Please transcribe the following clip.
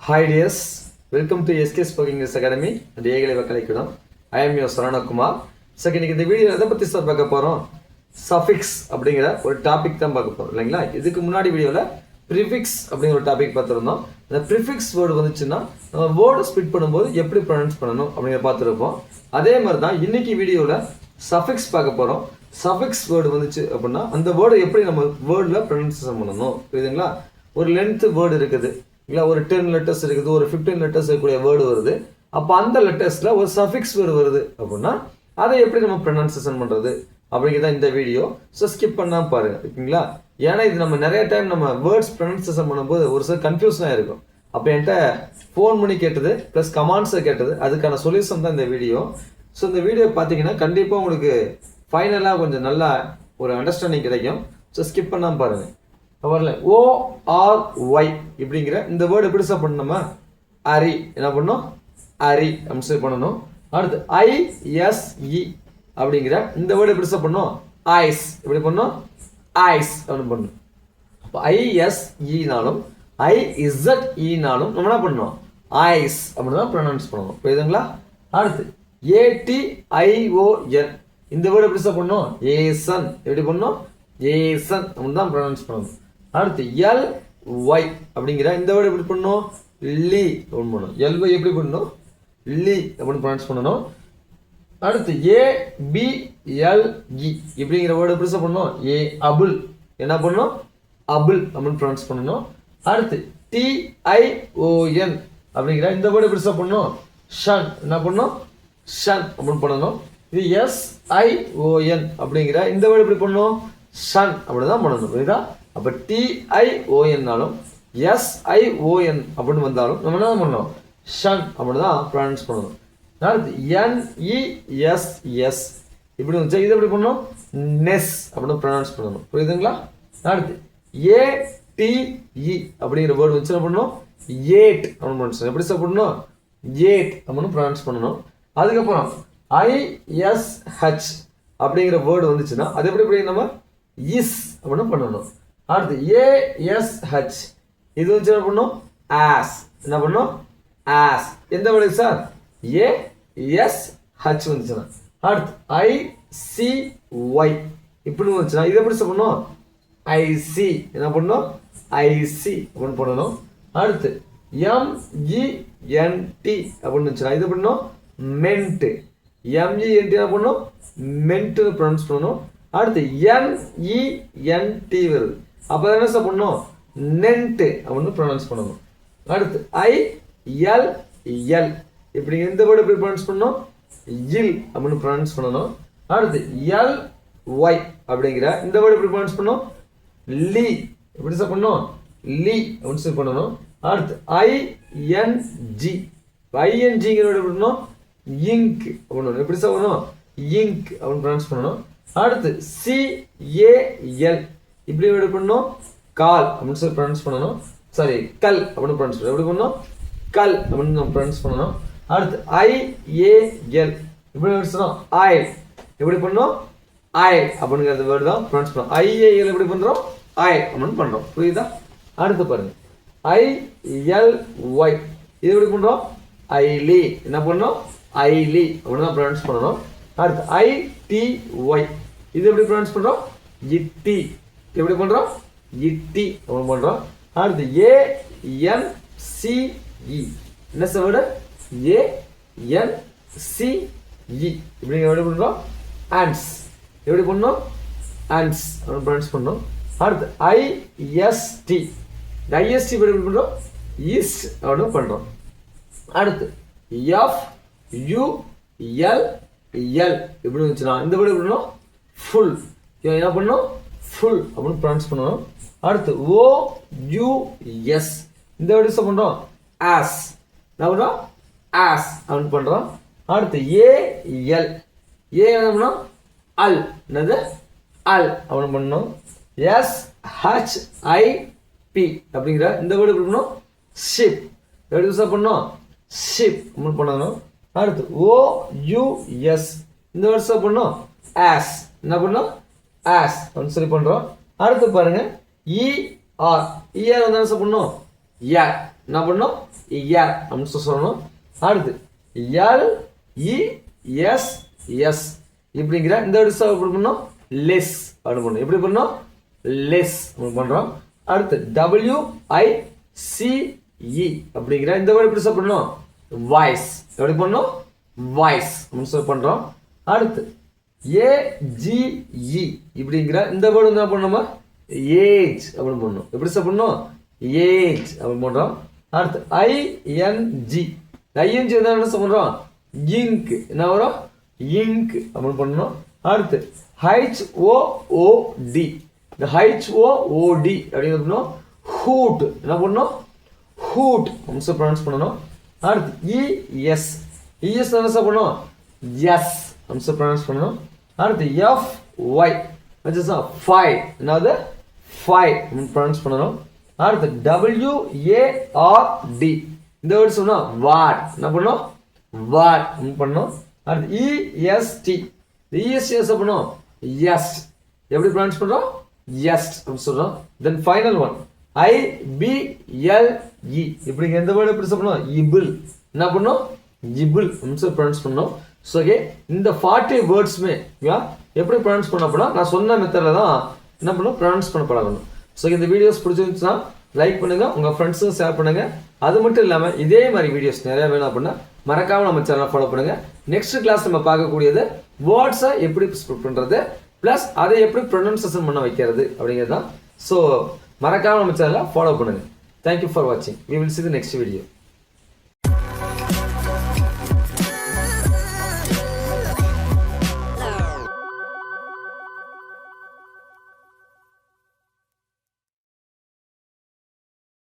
Hi dears, welcome to SK Spoken English Academy and ஏகலை வக்கலைக்குடம். I am your Saravanakumar. இன்னைக்கு இந்த video எதை பற்றி sir பார்க்க போகிறோம்? சஃபிக்ஸ் அப்படிங்கிற ஒரு டாபிக் தான் பார்க்க போகிறோம் இல்லைங்களா? இதுக்கு முன்னாடி வீடியோவில் ப்ரிஃபிக்ஸ் அப்படிங்கிற ஒரு டாபிக் பார்த்துருந்தோம். இந்த ப்ரிஃபிக்ஸ் வேர்டு வந்துச்சுன்னா நம்ம வேர்டு ஸ்பிட் பண்ணும்போது எப்படி ப்ரொனவுன்ஸ் பண்ணணும் அப்படிங்கிற பார்த்துருப்போம். அதே மாதிரி தான் இன்னைக்கு வீடியோவில் சஃபிக்ஸ் பார்க்க போகிறோம். சஃபிக்ஸ் வேர்டு வந்துச்சு அப்படின்னா அந்த வேர்டை எப்படி நம்ம வேர்டில் ப்ரொனவுன்சேஷன் பண்ணணும் புரியுதுங்களா? ஒரு லென்த்து வேர்டு இருக்குது இல்லை, ஒரு 10 லெட்டர்ஸ் இருக்குது, ஒரு 15 லெட்டர்ஸ் இருக்கக்கூடிய வேர்டு வருது. அப்போ அந்த லெட்டர்ஸில் ஒரு சஃபிக்ஸ் வேர்டு வருது அப்படின்னா அதை எப்படி நம்ம ப்ரொனவுன்சேஷன் பண்ணுறது அப்படிங்கிறத இந்த வீடியோ. ஸோ ஸ்கிப் பண்ணாமல் பாருங்கள் ஓகேங்களா? ஏன்னா இது நம்ம நிறைய டைம் நம்ம வேர்ட்ஸ் ப்ரொனவுன்சேஷன் பண்ணும்போது ஒரு சில கன்ஃபியூஷனாக இருக்கும். அப்போ என்கிட்ட ஃபோன் பண்ணி கேட்டது ப்ளஸ் கமெண்ட்ஸை கேட்டது, அதுக்கான சொல்யூஷன் தான் இந்த வீடியோ. ஸோ இந்த வீடியோ பார்த்தீங்கன்னா கண்டிப்பாக உங்களுக்கு ஃபைனலாக கொஞ்சம் நல்லா ஒரு அண்டர்ஸ்டாண்டிங் கிடைக்கும். ஸோ ஸ்கிப் பண்ணாமல் பாருங்கள். வரல ORY இப்படிங்கிற இந்த வேர்டு எப்படி சார் பண்ணணுமா? அரி என்ன பண்ணணும்? அரி அப்படின்னு பண்ணணும். அடுத்து ISE அப்படிங்கிற இந்த வேர்டு எப்படி சார் பண்ணணும்? ஐஸ் எப்படி பண்ணணும்? ஐஸ் அப்படின்னு பண்ணணும். இப்போ ISEனாலும் IZEனாலும் நம்ம என்ன பண்ணணும்? ஐஸ் அப்படின்னு தான் ப்ரொனவுன்ஸ் பண்ணணும் புரியுதுங்களா? அடுத்து ATION இந்த வேர்டு எப்படி சார் பண்ணணும்? ஏசன் எப்படி பண்ணணும்? ஏசன் அப்படின்னு தான் ப்ரொனவுன்ஸ் பண்ணணும். அடுத்து LY அப்படிங்கிற இந்த வேர்டு எப்படி பண்ணணும்? லீ அப்படின்னு பண்ணணும். LY எப்படி பண்ணணும்? லீ அப்படின்னு ப்ரொனவுன்ஸ் பண்ணணும். அடுத்து ABLE இப்படிங்கிற வேர்டு எப்படி சார் பண்ணணும்? அபுல் என்ன பண்ணணும்? அபுல் அப்படின்னு ப்ரொனவுன்ஸ் பண்ணணும். அடுத்து TION அப்படிங்கிற இந்த வேர்டு எப்படி சார் பண்ணணும்? ஷன் என்ன பண்ணணும்? ஷன் அப்படின்னு பண்ணணும். இது SION அப்படிங்கிற இந்த வேர்டு எப்படி பண்ணணும்? ஷன் அப்படி தான் பண்ணணும் புரியுதா? அப்போ TIONனாலும் SION அப்படின்னு வந்தாலும் நம்ம என்ன பண்ணணும்? ஷன் அப்படி தான் ப்ரொனவுன்ஸ் பண்ணணும். அடுத்து NESS இப்படி வந்துச்சு, இது எப்படி பண்ணணும்? நெஸ் அப்படின்னு ப்ரொனவுன்ஸ் பண்ணணும் புரியுதுங்களா? அடுத்து ATE அப்படிங்கிற வேர்டு வச்சு என்ன பண்ணணும்? ஏட் அப்படின்னு ப்ரொனவுன்ஸ் எப்படி சார் பண்ணணும்? ஏட் அப்படின்னு ப்ரொனவுன்ஸ் பண்ணணும். அதுக்கப்புறம் ISH அப்படிங்கிற வேர்டு வந்துச்சுன்னா அது எப்படி நம்ம இஸ் அப்படின்னு பண்ணணும். அடுத்து ASH இது வந்து என்ன பண்ணும்? ஆஸ் என்ன பண்ணும்? ஆஸ் எந்த வேர்டு சார்? ASH வந்துச்சுன்னா. அடுத்து ICY இப்படி வந்துச்சுன்னா இது எப்படி சார் பண்ணும்? IC என்ன பண்ணும்? IC அப்படின்னு பண்ணணும். அடுத்து MENT அப்படின்னு வந்துச்சுன்னா இது பண்ணும்? மென்ட் MENT என்ன பண்ணும்? மென்ட்னு ப்ரொனவுன்ஸ் பண்ணணும். அடுத்து NENT வருது, அப்போ என்ன சார் பண்ணணும்? நென்ட் அப்படின்னு ப்ரொனவுன்ஸ் பண்ணணும். அடுத்து ILL இப்படி எந்த வேர்டு எப்படி ப்ரொனவுன்ஸ் பண்ணணும்? இல் அப்படின்னு ப்ரொனவுன்ஸ் பண்ணணும். அடுத்து LY அப்படிங்கிற இந்த வேர்டு எப்படி ப்ரொனவுன்ஸ் பண்ணணும்? லீ எப்படி சார் பண்ணணும்? லீ அப்படின்னு சொல்லி பண்ணணும். அடுத்து INGங்கிற வேர்டு எப்படி பண்ணணும்? இங்க் அப்படின்னு எப்படி சார் பண்ணணும்? இங்க் அப்படின்னு ப்ரொனவுன்ஸ் பண்ணணும். அடுத்து CAL இப்படி எப்படி பண்ணணும்? கால் அப்படின்னு சொல்லி ப்ரொனவுன்ஸ் பண்ணணும். சாரி கல் அப்படின்னு ப்ரொனவுன்ஸ் பண்ணணும். எப்படி பண்ணணும்? கல் அப்படின்னு நம்ம ப்ரொனவுன்ஸ் பண்ணணும். அடுத்து IAL இப்படி சொல்லணும்? ஆயில் எப்படி பண்ணணும்? ஆயில் அப்படிங்கிற வேர்டு தான் ப்ரொனவுன்ஸ் பண்ணணும். IAL எப்படி பண்ணுறோம்? ஆயில் அப்படின்னு பண்ணுறோம் புரியுதா? அடுத்து பாருங்க ILY இது எப்படி பண்ணுறோம்? ஐலி என்ன பண்ணணும்? ஐலி அப்படின்னு தான் ப்ரொனவுன்ஸ் பண்ணணும். அடுத்து ITY இது எப்படி ப்ரொனவுன்ஸ் பண்ணுறோம்? இட்டி எப்படி பண்ணுறோம்? இட்டி அப்படின்னு பண்ணுறோம். அடுத்து ANCE என்ன சார் வேர்டு? ANCE இப்படி எப்படி பண்ணுறோம்? ஆன்ஸ் எப்படி பண்ணணும்? ஆன்ஸ் அப்படின்னு ப்ரொனவுன்ஸ் பண்ணணும். அடுத்து IST IST எப்படி பண்ணுறோம்? ஈஸ்ட் அப்படின்னு பண்ணுறோம். அடுத்து FULL எப்படி வந்துச்சுன்னா இந்த வேர்டு எப்படி பண்ணணும்? ஃபுல் என்ன பண்ணணும்? ஃபுல் அப்படின்னு ப்ரொனவுன்ஸ் பண்ணணும். அடுத்து OUS இந்த வேர்டு சார் பண்ணுறோம்? ஆஸ் என்ன பண்ணுறோம்? ஆஸ் அப்படின்னு பண்ணுறோம். அடுத்து AL என்ன பண்ணோம்? அல் என்னது? அல் அப்படின்னு பண்ணணும். SHIP அப்படிங்கிற இந்த வேர்டு எப்படி பண்ணணும்? ஷிப் எப்படி சார் பண்ணணும்? ஷிப் அப்படின்னு பண்ணணும். அடுத்து OUS இந்த வேர்டு சார் பண்ணணும்? ஆஸ் என்ன பண்ணோம்? ஆஸ் அப்படின்னு சொல்லி பண்ணுறோம். அடுத்து பாருங்க ER வந்து என்ன சார் பண்ணணும்? என்ன பண்ணணும் இயர் அப்படின்னு சொல்லணும். அடுத்து LESS இப்படிங்கிற இந்த வேர்ட்ஸ் எப்படி பண்ணணும் லெஸ் அப்படின்னு பண்ணணும். எப்படி பண்ணணும் லெஸ் பண்ணுறோம். அடுத்து WICE அப்படிங்கிற இந்த வேர்டு எப்படி பண்ணணும் வாய்ஸ். எப்படி பண்ணணும் வாய்ஸ் அப்படின்னு பண்ணுறோம். அடுத்து AGE இப்படிங்கிற இந்த வேர்டு என்ன பண்ணணுமா ஏஜ் அப்படின்னு பண்ணணும். எப்படி பண்ணணும் ஏஜ் அப்படின்னு பண்ணுறோம். அடுத்து ING என்ன சொல்கிறோம் இங்க் என்ன வரும் இங்க் அப்படின்னு பண்ணணும். அடுத்து HOOD இந்த HOOD அப்படின்னு ஹூட் என்ன பண்ணணும் ஹூட் அப்படின்னு ப்ரொனவுன்ஸ் பண்ணணும். அடுத்து ES என்ன பண்ணணும் எஸ் அப்படின்னு ப்ரொனவுன்ஸ் பண்ணணும். அடுத்து FY ஃபைவ் என்னது ஃபைவ் ப்ரொனவுன்ஸ் பண்ணணும். அடுத்து WARD இந்த வேர்டு சொன்னா வாட் என்ன பண்ணணும் வாட் பண்ணணும். அடுத்து EST EST பண்ணணும் எஸ். எப்படி ப்ரொனவுன்ஸ் பண்றோம் எஸ் அப்படின்னு சொல்றோம். தென் ஃபைனல் ஒன் IBLE இப்படிங்க எந்த வேர்டு எப்படி சொல்லணும் இபிள் என்ன பண்ணணும் இபிள் அப்படின்னு ப்ரொனவுன்ஸ் பண்ணணும். ஸோ ஓகே இந்த 40 வேர்ட்ஸுமே எப்படி ப்ரொனவுன்ஸ் பண்ண அப்படின்னா நான் சொன்ன மெத்தடில் தான் என்ன பண்ணணும் ப்ரொனவுன்ஸ் பண்ண பழகணும். ஸோ இந்த வீடியோஸ் பிடிச்சிருந்துச்சுன்னா லைக் பண்ணுங்க, உங்க ஃப்ரெண்ட்ஸும் ஷேர் பண்ணுங்க. அது மட்டும் இல்லாமல் இதே மாதிரி வீடியோஸ் நிறைய வேணும் அப்படின்னா மறக்காம நம்ம சேனலை ஃபாலோ பண்ணுங்க. நெக்ஸ்ட் கிளாஸ் நம்ம பார்க்கக்கூடியது வேர்ட்ஸை எப்படி ஸ்ப்ரெட் பண்றது பிளஸ் அதை எப்படி ப்ரொனவுன்சியேஷன் பண்ண வைக்கிறது அப்படிங்கிறது தான். ஸோ மறக்காம நம்ம சேனலை ஃபாலோ பண்ணுங்க. தேங்க்யூ ஃபார் வாட்சிங். We will see the next video.